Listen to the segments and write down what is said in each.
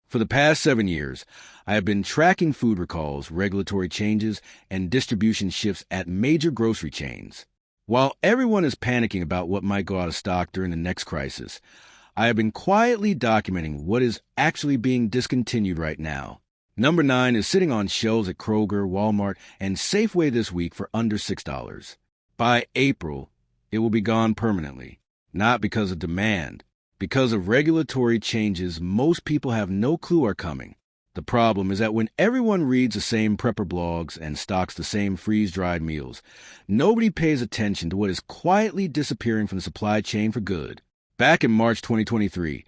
For the past 7 years, I have been tracking food recalls, regulatory changes, and distribution shifts at major grocery chains. While everyone is panicking about what might go out of stock during the next crisis, I have been quietly documenting what is actually being discontinued right now. Number 9 is sitting on shelves at Kroger, Walmart, and Safeway this week for under $6. By April, it will be gone permanently, not because of demand. Because of regulatory changes most people have no clue are coming. The problem is that when everyone reads the same prepper blogs and stocks the same freeze-dried meals, nobody pays attention to what is quietly disappearing from the supply chain for good. Back in March 2023,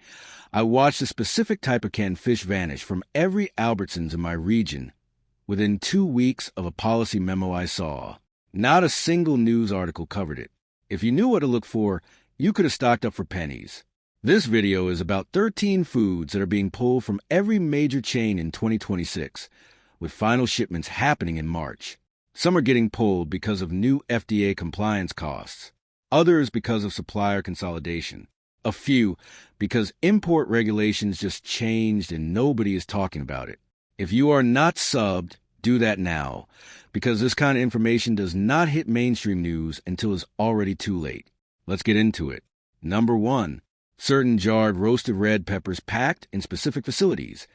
I watched a specific type of canned fish vanish from every Albertsons in my region within 2 weeks of a policy memo I saw. Not a single news article covered it. If you knew what to look for, you could have stocked up for pennies. This video is about 13 foods that are being pulled from every major chain in 2026, with final shipments happening in March. Some are getting pulled because of new FDA compliance costs, others because of supplier consolidation, a few because import regulations just changed and nobody is talking about it. If you are not subbed, do that now, because this kind of information does not hit mainstream news until it's already too late. Let's get into it. Number 1. Certain jarred roasted red peppers packed in specific facilities.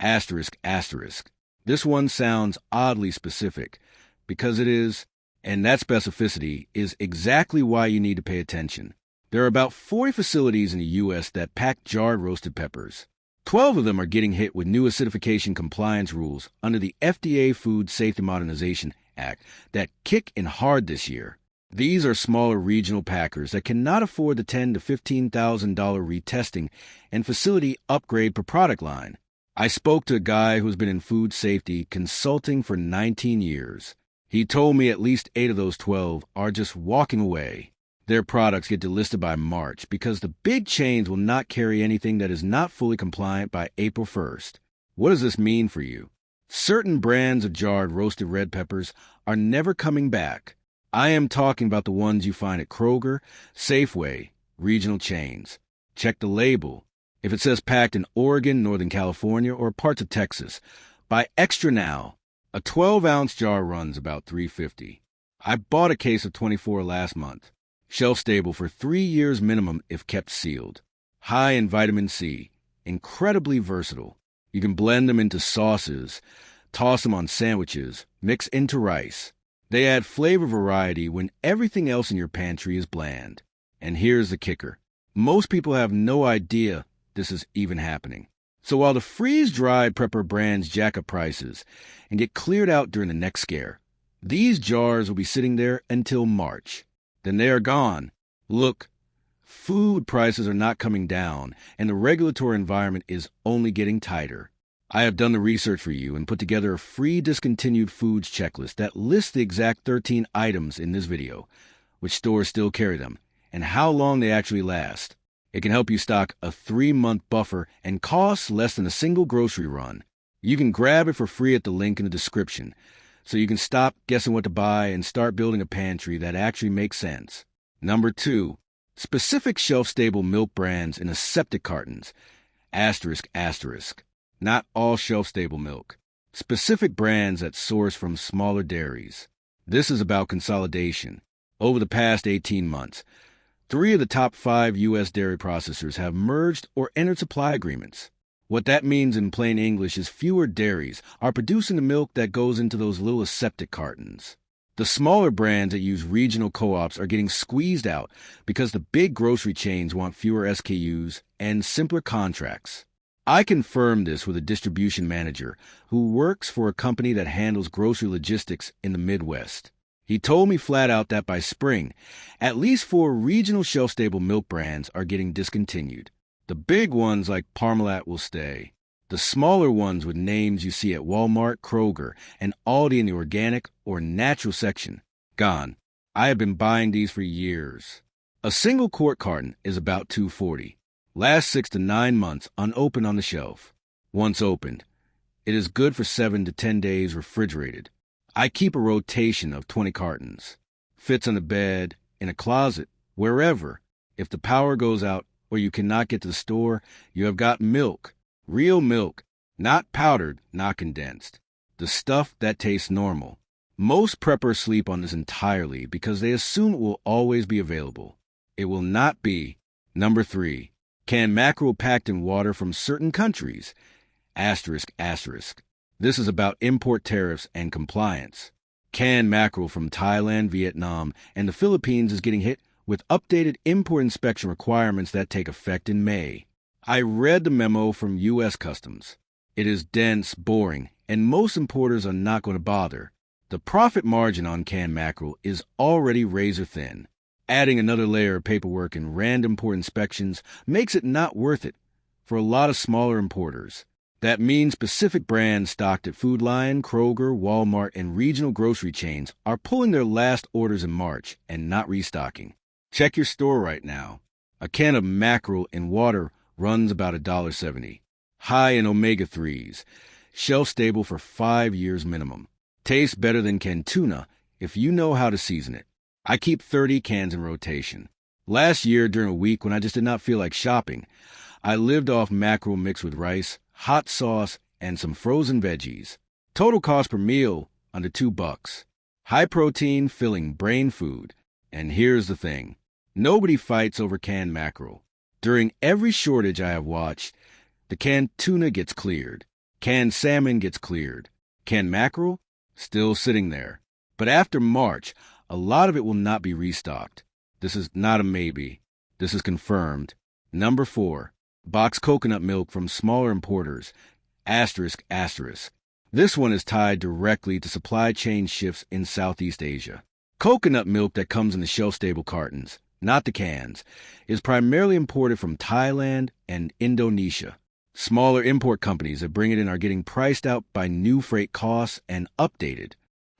Asterisk, asterisk. This one sounds oddly specific because it is, and that specificity is exactly why you need to pay attention. There are about 40 facilities in the U.S. that pack jarred roasted peppers. 12 of them are getting hit with new acidification compliance rules under the FDA Food Safety Modernization Act that kick in hard this year. These are smaller regional packers that cannot afford the $10,000 to $15,000 retesting and facility upgrade per product line. I spoke to a guy who's been in food safety consulting for 19 years. He told me at least 8 of those 12 are just walking away. Their products get delisted by March because the big chains will not carry anything that is not fully compliant by April 1st. What does this mean for you? Certain brands of jarred roasted red peppers are never coming back. I am talking about the ones you find at Kroger, Safeway, regional chains. Check the label. If it says packed in Oregon, Northern California, or parts of Texas, buy extra now. A 12-ounce jar runs about $3.50. I bought a case of 24 last month. Shelf stable for 3 years minimum if kept sealed. High in vitamin C. Incredibly versatile. You can blend them into sauces, toss them on sandwiches, mix into rice. They add flavor variety when everything else in your pantry is bland. And here's the kicker. Most people have no idea this is even happening. So while the freeze-dried prepper brands jack up prices and get cleared out during the next scare, these jars will be sitting there until March. Then they are gone. Look, food prices are not coming down, and the regulatory environment is only getting tighter. I have done the research for you and put together a free discontinued foods checklist that lists the exact 13 items in this video, which stores still carry them, and how long they actually last. It can help you stock a 3-month buffer and costs less than a single grocery run. You can grab it for free at the link in the description, so you can stop guessing what to buy and start building a pantry that actually makes sense. Number 2. Specific shelf-stable milk brands in aseptic cartons. Asterisk, asterisk. Not all shelf-stable milk. Specific brands that source from smaller dairies. This is about consolidation. Over the past 18 months, 3 of the top 5 U.S. dairy processors have merged or entered supply agreements. What that means in plain English is fewer dairies are producing the milk that goes into those little aseptic cartons. The smaller brands that use regional co-ops are getting squeezed out because the big grocery chains want fewer SKUs and simpler contracts. I confirmed this with a distribution manager who works for a company that handles grocery logistics in the Midwest. He told me flat out that by spring, at least 4 regional shelf-stable milk brands are getting discontinued. The big ones like Parmalat will stay. The smaller ones with names you see at Walmart, Kroger, and Aldi in the organic or natural section, gone. I have been buying these for years. A single quart carton is about $2.40. Lasts 6 to 9 months unopened on the shelf. Once opened, it is good for 7 to 10 days refrigerated. I keep a rotation of 20 cartons. Fits on the bed, in a closet, wherever. If the power goes out or you cannot get to the store, you have got milk. Real milk, not powdered, not condensed. The stuff that tastes normal. Most preppers sleep on this entirely because they assume it will always be available. It will not be. Number 3. Canned mackerel packed in water from certain countries. Asterisk, asterisk. This is about import tariffs and compliance. Canned mackerel from Thailand, Vietnam, and the Philippines is getting hit with updated import inspection requirements that take effect in May. I read the memo from U.S. Customs. It is dense, boring, and most importers are not going to bother. The profit margin on canned mackerel is already razor thin. Adding another layer of paperwork and random port inspections makes it not worth it for a lot of smaller importers. That means specific brands stocked at Food Lion, Kroger, Walmart, and regional grocery chains are pulling their last orders in March and not restocking. Check your store right now. A can of mackerel in water runs about $1.70. High in omega-3s. Shelf stable for 5 years minimum. Tastes better than canned tuna if you know how to season it. I keep 30 cans in rotation. Last year, during a week when I just did not feel like shopping, I lived off mackerel mixed with rice, hot sauce, and some frozen veggies. Total cost per meal, under $2. High protein, filling brain food. And here's the thing. Nobody fights over canned mackerel. During every shortage I have watched, the canned tuna gets cleared. Canned salmon gets cleared. Canned mackerel? Still sitting there. But after March, a lot of it will not be restocked. This is not a maybe. This is confirmed. Number 4. Boxed coconut milk from smaller importers. Asterisk, asterisk. This one is tied directly to supply chain shifts in Southeast Asia. Coconut milk that comes in the shelf-stable cartons, not the cans, is primarily imported from Thailand and Indonesia. Smaller import companies that bring it in are getting priced out by new freight costs and updated.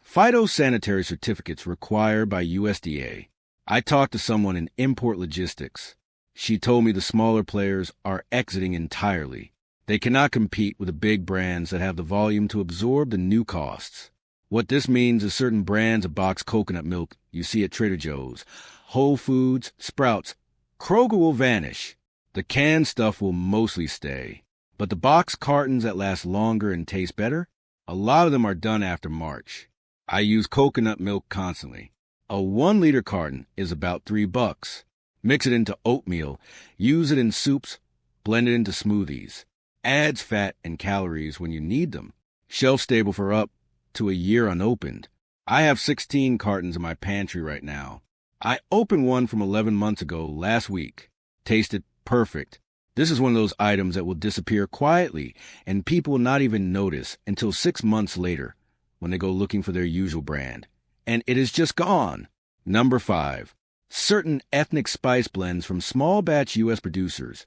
Phytosanitary certificates required by USDA. I talked to someone in import logistics. She told me the smaller players are exiting entirely. They cannot compete with the big brands that have the volume to absorb the new costs. What this means is certain brands of boxed coconut milk you see at Trader Joe's, Whole Foods, Sprouts, Kroger will vanish. The canned stuff will mostly stay. But the boxed cartons that last longer and taste better, a lot of them are done after March. I use coconut milk constantly. A 1-liter carton is about $3. Mix it into oatmeal, use it in soups, blend it into smoothies. Adds fat and calories when you need them. Shelf stable for up to a year unopened. I have 16 cartons in my pantry right now. I opened one from 11 months ago last week. Tasted perfect. This is one of those items that will disappear quietly and people will not even notice until 6 months later when they go looking for their usual brand. And it is just gone. Number 5. Certain ethnic spice blends from small batch U.S. producers.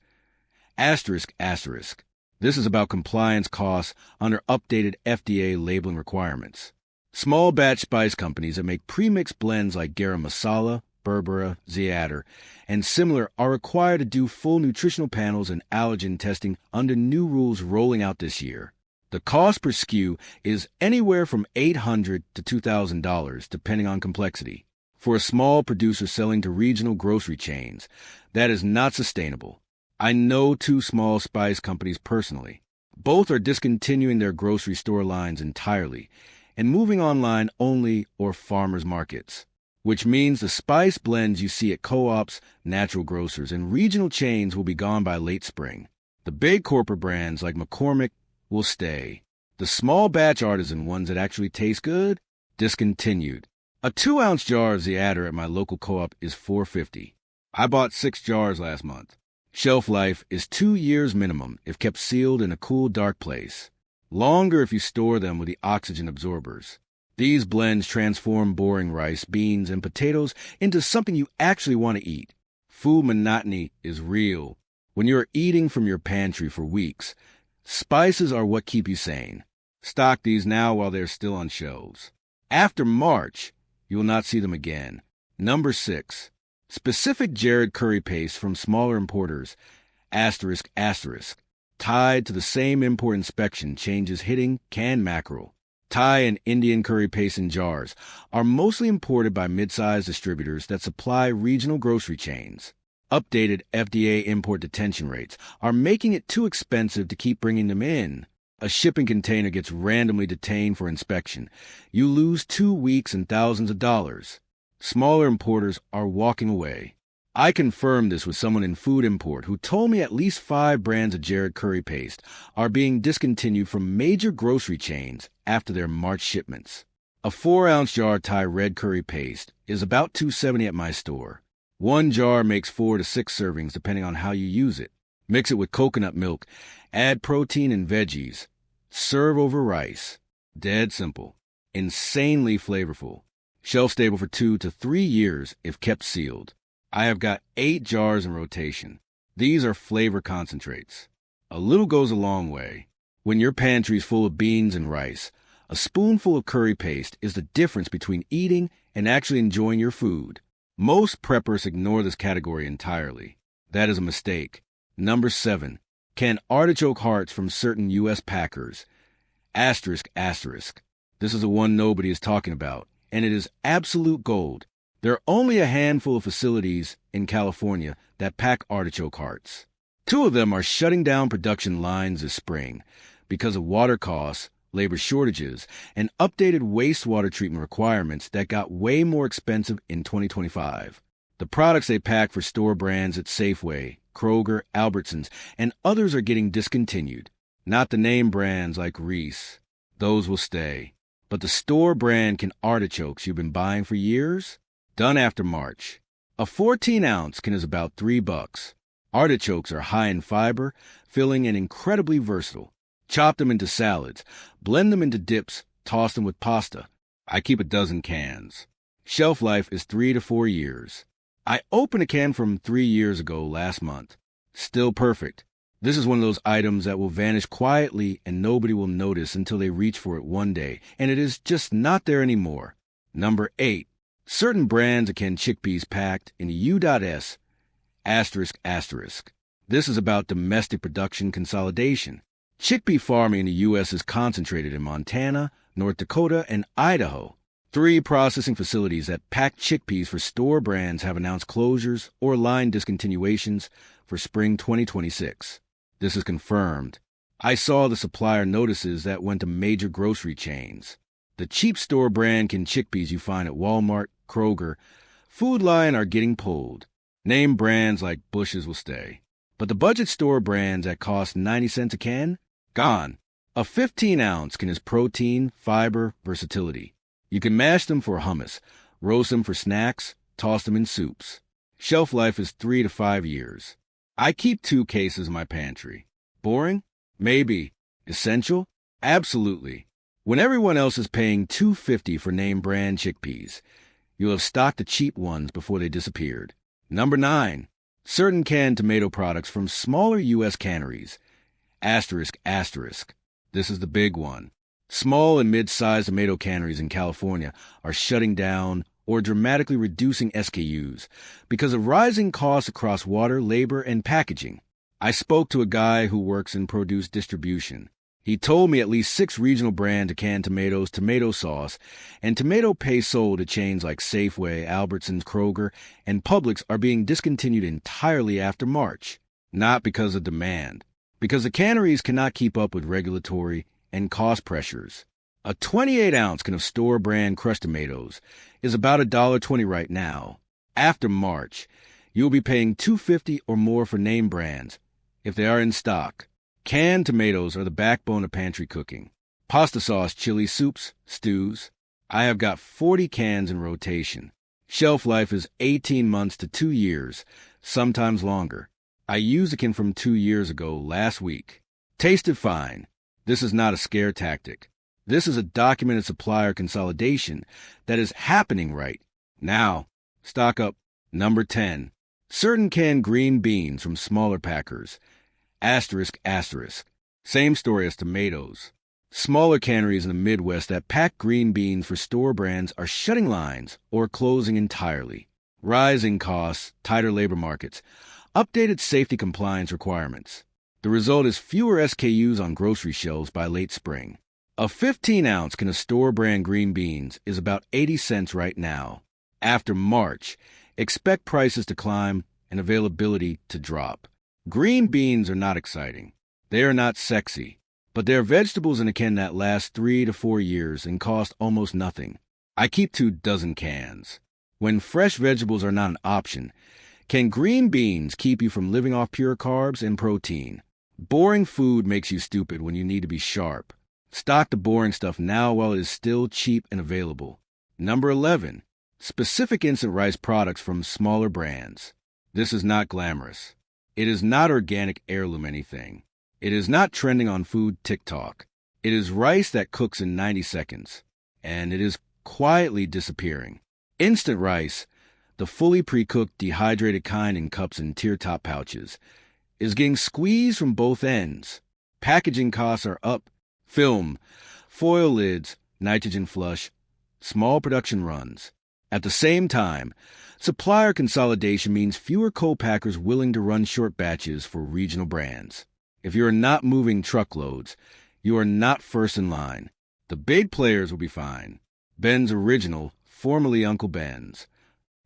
Asterisk, asterisk. This is about compliance costs under updated FDA labeling requirements. Small batch spice companies that make premixed blends like garam masala, berbera, za'atar, and similar are required to do full nutritional panels and allergen testing under new rules rolling out this year. The cost per SKU is anywhere from $800 to $2,000 depending on complexity. For a small producer selling to regional grocery chains, that is not sustainable. I know 2 small spice companies personally. Both are discontinuing their grocery store lines entirely and moving online only or farmers markets, which means the spice blends you see at co-ops, natural grocers, and regional chains will be gone by late spring. The big corporate brands like McCormick will stay. The small batch artisan ones that actually taste good, discontinued. A 2-ounce jar of za'atar at my local co-op is $4.50. I bought 6 jars last month. Shelf life is 2 years minimum if kept sealed in a cool, dark place. Longer if you store them with the oxygen absorbers. These blends transform boring rice, beans, and potatoes into something you actually want to eat. Food monotony is real. When you're eating from your pantry for weeks, spices are what keep you sane. Stock these now while they're still on shelves. After March, you will not see them again. Number 6. Specific Jared curry paste from smaller importers. Asterisk, asterisk. Tied to the same import inspection changes hitting canned mackerel. Thai and Indian curry paste in jars are mostly imported by mid-sized distributors that supply regional grocery chains. Updated FDA import detention rates are making it too expensive to keep bringing them in. A shipping container gets randomly detained for inspection. You lose 2 weeks and thousands of dollars. Smaller importers are walking away. I confirmed this with someone in food import who told me at least 5 brands of Jared curry paste are being discontinued from major grocery chains after their March shipments. A 4-ounce jar of Thai red curry paste is about $2.70 at my store. 1 jar makes 4 to 6 servings depending on how you use it. Mix it with coconut milk, add protein and veggies. Serve over rice. Dead simple. Insanely flavorful. Shelf stable for 2 to 3 years if kept sealed. I have got 8 jars in rotation. These are flavor concentrates. A little goes a long way. When your pantry is full of beans and rice, a spoonful of curry paste is the difference between eating and actually enjoying your food. Most preppers ignore this category entirely. That is a mistake. Number 7. Canned artichoke hearts from certain U.S. packers. Asterisk, asterisk. This is the one nobody is talking about, and it is absolute gold. There are only a handful of facilities in California that pack artichoke hearts. 2 of them are shutting down production lines this spring because of water costs, labor shortages, and updated wastewater treatment requirements that got way more expensive in 2025. The products they pack for store brands at Safeway, Kroger, Albertsons, and others are getting discontinued. Not the name brands like Reese. Those will stay. But the store brand canned artichokes you've been buying for years? Done after March. A 14-ounce can is about $3. Artichokes are high in fiber, filling, and incredibly versatile. Chop them into salads, blend them into dips, toss them with pasta. I keep a dozen cans. Shelf life is 3 to 4 years. I opened a can from 3 years ago last month. Still perfect. This is one of those items that will vanish quietly and nobody will notice until they reach for it one day, and it is just not there anymore. Number 8. Certain brands of canned chickpeas packed in U.S. Asterisk, asterisk. This is about domestic production consolidation. Chickpea farming in the U.S. is concentrated in Montana, North Dakota, and Idaho. 3 processing facilities that pack chickpeas for store brands have announced closures or line discontinuations for spring 2026. This is confirmed. I saw the supplier notices that went to major grocery chains. The cheap store brand canned chickpeas you find at Walmart, Kroger, Food Lion are getting pulled. Name brands like Bush's will stay. But the budget store brands that cost 90 cents a can? Gone. A 15-ounce can is protein, fiber, versatility. You can mash them for hummus, roast them for snacks, toss them in soups. Shelf life is 3 to 5 years. I keep 2 cases in my pantry. Boring? Maybe. Essential? Absolutely. When everyone else is paying $2.50 for name brand chickpeas, you'll have stocked the cheap ones before they disappeared. Number 9. Certain canned tomato products from smaller U.S. canneries. Asterisk, asterisk. This is the big one. Small and mid-sized tomato canneries in California are shutting down or dramatically reducing SKUs because of rising costs across water, labor, and packaging. I spoke to a guy who works in produce distribution. He told me at least 6 regional brands of canned tomatoes, tomato sauce, and tomato paste sold to chains like Safeway, Albertsons, Kroger, and Publix are being discontinued entirely after March. Not because of demand, because the canneries cannot keep up with regulatory and cost pressures. A 28-ounce can of store brand crushed tomatoes is about $1.20 right now. After March, you'll be paying $2.50 or more for name brands if they are in stock. Canned tomatoes are the backbone of pantry cooking. Pasta sauce, chili soups, stews. I have got 40 cans in rotation. Shelf life is 18 months to 2 years, sometimes longer. I used a can from 2 years ago last week. Tasted fine. This is not a scare tactic. This is a documented supplier consolidation that is happening right now. Stock up. Number 10. Certain canned green beans from smaller packers. Asterisk, asterisk. Same story as tomatoes. Smaller canneries in the Midwest that pack green beans for store brands are shutting lines or closing entirely. Rising costs, tighter labor markets, updated safety compliance requirements. The result is fewer SKUs on grocery shelves by late spring. A 15-ounce can of store brand green beans is about 80 cents right now. After March, expect prices to climb and availability to drop. Green beans are not exciting. They are not sexy. But they're vegetables in a can that last 3 to 4 years and cost almost nothing. I keep 24 cans. When fresh vegetables are not an option, can green beans keep you from living off pure carbs and protein? Boring food makes you stupid when you need to be sharp. Stock the boring stuff now while it is still cheap and available. Number 11. Specific instant rice products from smaller brands. This is not glamorous. It is not organic heirloom anything. It is not trending on food TikTok. It is rice that cooks in 90 seconds. And it is quietly disappearing. Instant rice, the fully pre-cooked, dehydrated kind in cups and tier-top pouches, is getting squeezed from both ends. Packaging costs are up. Film, foil lids, nitrogen flush, small production runs. At the same time, supplier consolidation means fewer co-packers willing to run short batches for regional brands. If you are not moving truckloads, you are not first in line. The big players will be fine. Ben's Original, formerly Uncle Ben's.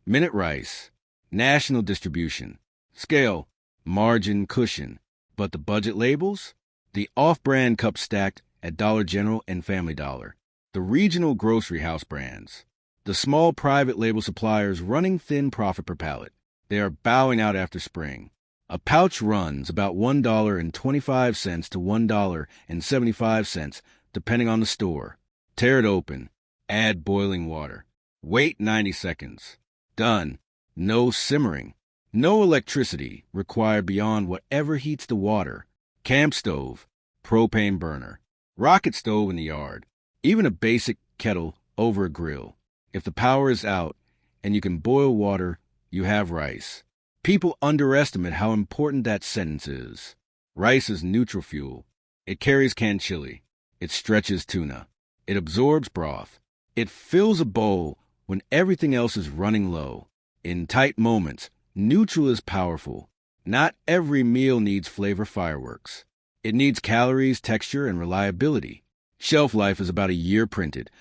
Minute Rice, national distribution. Scale, margin, cushion. But the budget labels? The off-brand cup stacked at Dollar General and Family Dollar. The regional grocery house brands. The small private label suppliers running thin profit per pallet. They are bowing out after spring. A pouch runs about $1.25 to $1.75, depending on the store. Tear it open. Add boiling water. Wait 90 seconds. Done. No simmering. No electricity required beyond whatever heats the water. Camp stove. Propane burner. Rocket stove in the yard. Even a basic kettle over a grill. If the power is out and you can boil water, you have rice. People underestimate how important that sentence is. Rice is neutral fuel. It carries canned chili. It stretches tuna. It absorbs broth. It fills a bowl when everything else is running low. In tight moments, neutral is powerful. Not every meal needs flavor fireworks. It needs calories, texture, and reliability. Shelf life is about a year printed,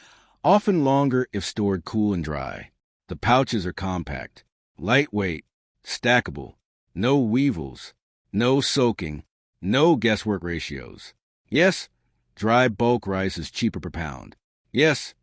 often longer if stored cool and dry. The pouches are compact, lightweight, stackable, no weevils, no soaking, no guesswork ratios. Yes, dry bulk rice is cheaper per pound. Yes,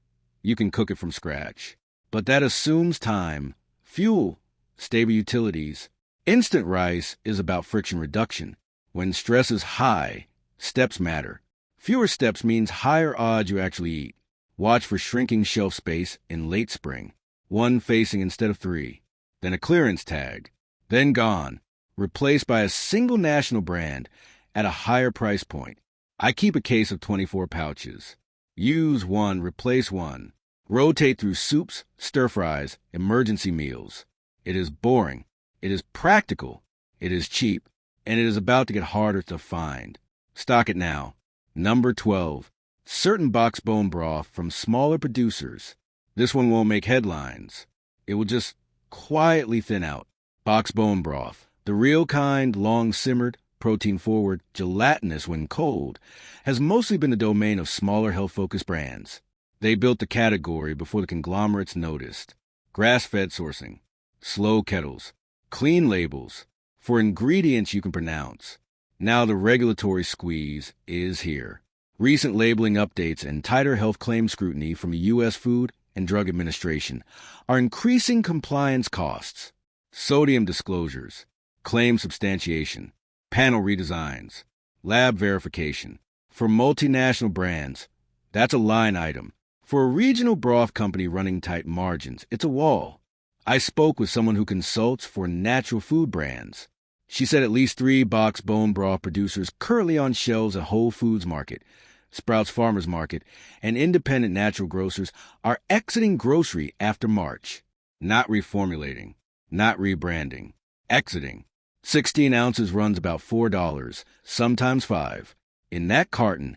you can cook it from scratch. But that assumes time, fuel, stable utilities. Instant rice is about friction reduction. When stress is high, steps matter. Fewer steps means higher odds you actually eat. Watch for shrinking shelf space in late spring. 1 facing instead of 3. Then a clearance tag. Then gone. Replaced by a single national brand at a higher price point. I keep a case of 24 pouches. Use 1, replace 1. Rotate through soups, stir-fries, emergency meals. It is boring. It is practical. It is cheap. And it is about to get harder to find. Stock it now. Number 12. Certain box bone broth from smaller producers. This one won't make headlines. It will just quietly thin out. Box bone broth. The real kind, long simmered, protein forward, gelatinous when cold, has mostly been the domain of smaller health-focused brands. They built the category before the conglomerates noticed. Grass-fed sourcing. Slow kettles. Clean labels. For ingredients you can pronounce. Now the regulatory squeeze is here. Recent labeling updates and tighter health claim scrutiny from the U.S. Food and Drug Administration are increasing compliance costs. Sodium disclosures, claim substantiation, panel redesigns, lab verification. For multinational brands, that's a line item. For a regional broth company running tight margins, it's a wall. I spoke with someone who consults for natural food brands. She said at least 3 box bone broth producers currently on shelves at Whole Foods Market, Sprouts Farmers Market, and independent natural grocers are exiting grocery after March. Not reformulating, not rebranding, exiting. 16 ounces runs about $4, sometimes $5. In that carton,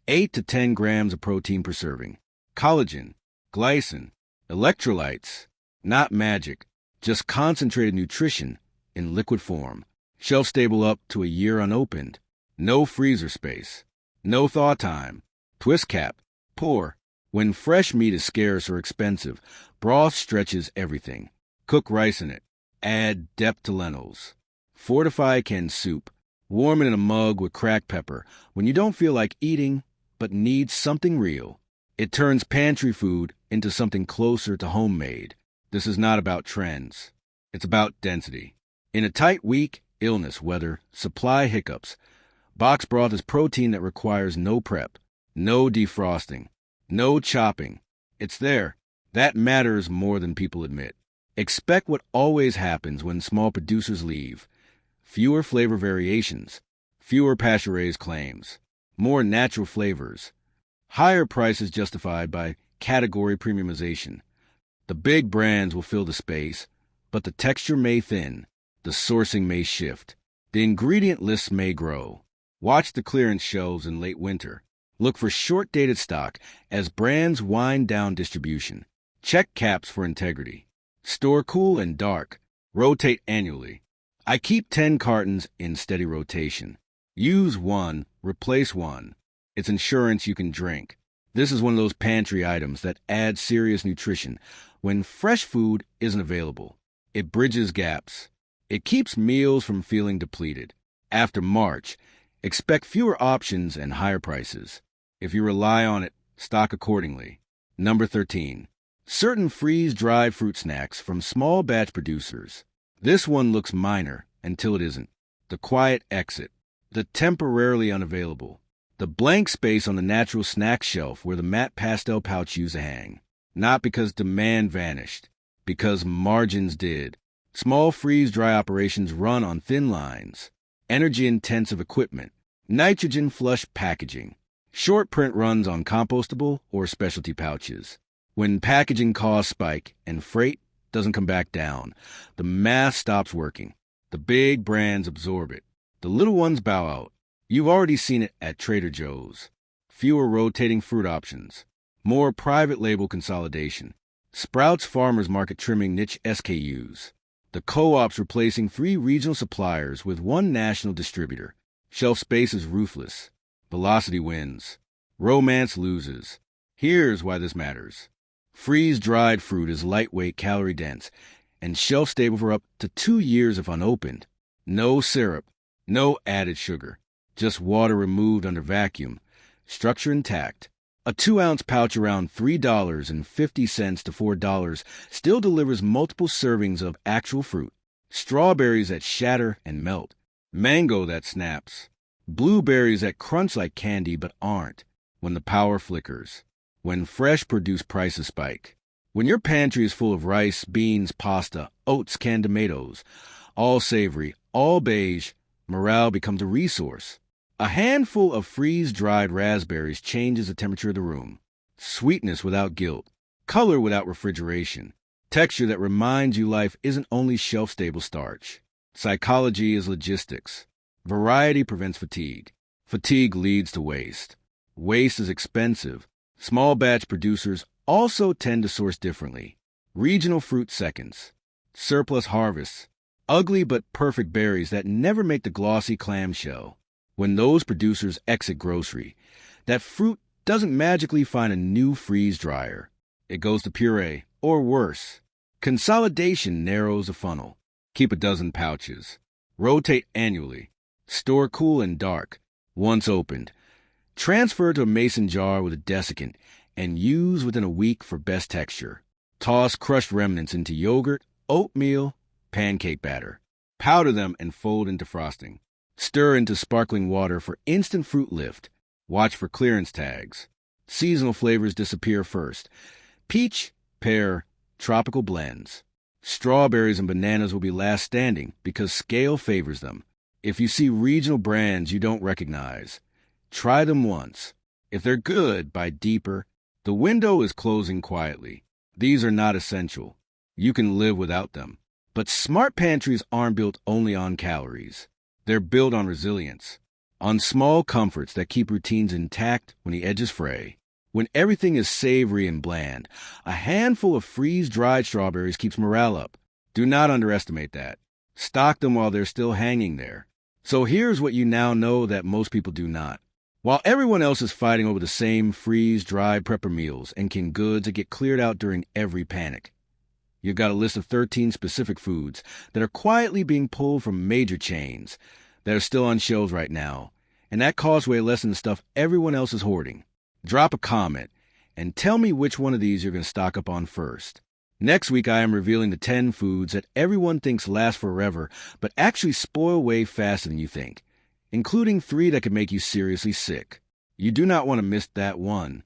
8 to 10 grams of protein per serving. Collagen, glycine, electrolytes, not magic, just concentrated nutrition in liquid form. Shelf stable up to a year unopened. No freezer space. No thaw time. Twist cap. Pour. When fresh meat is scarce or expensive, broth stretches everything. Cook rice in it. Add depth to lentils. Fortify canned soup. Warm it in a mug with cracked pepper when you don't feel like eating but need something real. It turns pantry food into something closer to homemade. This is not about trends. It's about density. In a tight week, illness, weather, supply hiccups, box broth is protein that requires no prep, no defrosting, no chopping. It's there. That matters more than people admit. Expect what always happens when small producers leave. Fewer flavor variations, fewer pasture-raised claims, more natural flavors, higher prices justified by category premiumization. The big brands will fill the space, but the texture may thin, the sourcing may shift, the ingredient lists may grow. Watch the clearance shelves in late winter. Look for short-dated stock as brands wind down distribution. Check caps for integrity. Store cool and dark. Rotate annually. I keep 10 cartons in steady rotation. Use one, replace one. It's insurance you can drink. This is one of those pantry items that adds serious nutrition when fresh food isn't available. It bridges gaps. It keeps meals from feeling depleted. After March, expect fewer options and higher prices. If you rely on it, stock accordingly. Number 13. Certain freeze-dried fruit snacks from small batch producers. This one looks minor until it isn't. The quiet exit. The temporarily unavailable. The blank space on the natural snack shelf where the matte pastel pouch used to hang. Not because demand vanished, because margins did. Small freeze-dry operations run on thin lines. Energy-intensive equipment. Nitrogen-flush packaging. Short print runs on compostable or specialty pouches. When packaging costs spike and freight doesn't come back down, the math stops working. The big brands absorb it. The little ones bow out. You've already seen it at Trader Joe's. Fewer rotating fruit options. More private label consolidation. Sprouts Farmers Market trimming niche SKUs. The co-ops replacing 3 regional suppliers with 1 national distributor. Shelf space is ruthless. Velocity wins. Romance loses. Here's why this matters. Freeze-dried fruit is lightweight, calorie-dense, and shelf-stable for up to 2 years if unopened. No syrup, no added sugar, just water removed under vacuum, structure intact. A 2-ounce pouch around $3.50 to $4 still delivers multiple servings of actual fruit. Strawberries that shatter and melt, mango that snaps, blueberries that crunch like candy but aren't when the power flickers. When fresh produce prices spike. When your pantry is full of rice, beans, pasta, oats, canned tomatoes, all savory, all beige, morale becomes a resource. A handful of freeze-dried raspberries changes the temperature of the room. Sweetness without guilt. Color without refrigeration. Texture that reminds you life isn't only shelf-stable starch. Psychology is logistics. Variety prevents fatigue. Fatigue leads to waste. Waste is expensive. Small batch producers also tend to source differently. Regional fruit seconds. Surplus harvests. Ugly but perfect berries that never make the glossy clamshell. When those producers exit grocery, that fruit doesn't magically find a new freeze dryer. It goes to puree, or worse. Consolidation narrows the funnel. Keep a dozen pouches. Rotate annually. Store cool and dark. Once opened, transfer to a mason jar with a desiccant and use within a week for best texture. Toss crushed remnants into yogurt, oatmeal, pancake batter. Powder them and fold into frosting. Stir into sparkling water for instant fruit lift. Watch for clearance tags. Seasonal flavors disappear first. Peach, pear, tropical blends. Strawberries and bananas will be last standing because scale favors them. If you see regional brands you don't recognize, try them once. If they're good, buy deeper. The window is closing quietly. These are not essential. You can live without them. But smart pantries aren't built only on calories. They're built on resilience, on small comforts that keep routines intact when the edges fray. When everything is savory and bland, a handful of freeze-dried strawberries keeps morale up. Do not underestimate that. Stock them while they're still hanging there. So here's what you now know that most people do not. While everyone else is fighting over the same freeze-dried prepper meals and canned goods that get cleared out during every panic, You've got a list of 13 specific foods that are quietly being pulled from major chains that are still on shelves right now, and that costs way less than the stuff everyone else is hoarding. Drop a comment and tell me which one of these you're going to stock up on first. Next week, I am revealing the 10 foods that everyone thinks last forever, but actually spoil way faster than you think, including 3 that could make you seriously sick. You do not want to miss that one.